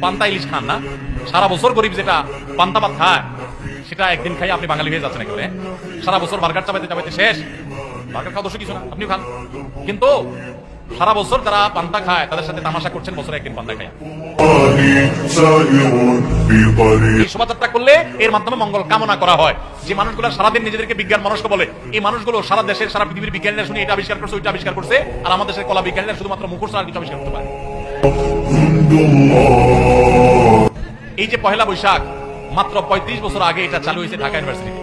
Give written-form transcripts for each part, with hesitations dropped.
পান্তা ইলিশ খান না, সারা বছর গরিব যেটা পান্তা ভাত খায় সেটা একদিন খাই আপনি বাঙালি হয়ে যাচ্ছেন একেবারে। সারা বছর বার্গার চাবাইতে চাবাইতে শেষ। বার্গার খাওয়া দোষ কিছু না, আপনিও খান, কিন্তু সারা বছর যারা পান্তা খায় তাদের সাথে তামাশা করছেন বছরে একদিন পান্তা খায়। এই শোভাযাত্রা করলে এর মাধ্যমে মঙ্গল কামনা করা হয়। যে মানুষগুলো সারাদিন নিজেদেরকে বিজ্ঞান মনস্ক বলে, এই মানুষগুলো সারা দেশের সারা পৃথিবীর বিজ্ঞানীরা শুনে এটা আবিষ্কার করছে ওইটা আবিষ্কার করছে, আর আমাদের দেশের কলা বিজ্ঞানীরা শুধুমাত্র মুখস্থ আর কিছু আবিষ্কার করতে পারে। এই যে পহেলা বৈশাখ মাত্র 35 বছর আগে এটা চালু হয়েছে ঢাকা ইউনিভার্সিটিতে।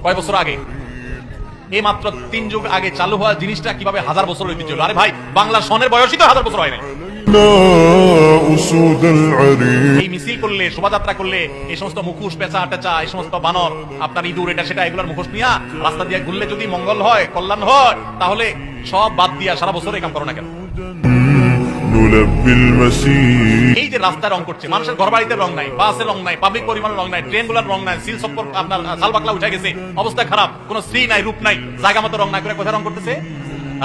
কয় বছর আগে? এই মাত্র 3 যুগ আগে চালু হওয়া জিনিসটা কিভাবে 1000 বছর ঐতিহ্য হলো? আরে ভাই, বাংলা সনের বয়সই তো 1000 বছর হয় নাই। এই মিছিল করলে, শোভাযাত্রা করলে এই সমস্ত মুখোশ, পেঁচা টেচা, এই সমস্ত বানর, আপনার ইঁদুর, এটা সেটা, এগুলোর মুখোশ নিয়ে রাস্তা দিয়ে ঘুরলে যদি মঙ্গল হয়, কল্যাণ হয়, তাহলে সব বাদ দিয়া সারা বছর এই কাম করো না কেন? এই যে রাস্তায় রং করছে, মানুষের ঘর বাড়িতে রং নাই, বাসের রং নাই, পাবলিক পরিবহনের রং নাই, ট্রেন গুলার রং নাই, সিল সপ্পর আপনার সালবাকলা উঠে গেছে, অবস্থা খারাপ, কোন শ্রী নাই, রূপ নাই, জায়গা মতো রং নাই করে কোথায় রং করতেছে?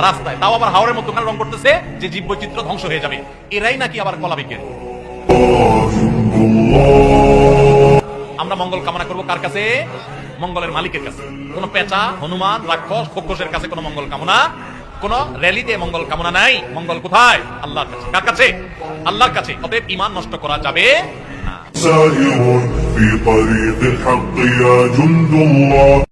রাস্তায়, তাও আবার হাওড়ের মতো রং করতেছে যে জীব বৈচিত্র্য ধ্বংস হয়ে যাবে। এরাই নাকি আবার কলা বিজ্ঞানী। আমরা মঙ্গল কামনা করব কার কাছে? মঙ্গলের মালিকের কাছে। কোন পেঁচা, হনুমান, রাক্ষস, খোকসের কাছে কোন মঙ্গল কামনা, কোন র্যালিতে মঙ্গল কামনা নাই। মঙ্গল কোথায়? আল্লাহর কাছে। কার কাছে? আল্লাহর কাছে। অতএব ঈমান নষ্ট করা যাবে না।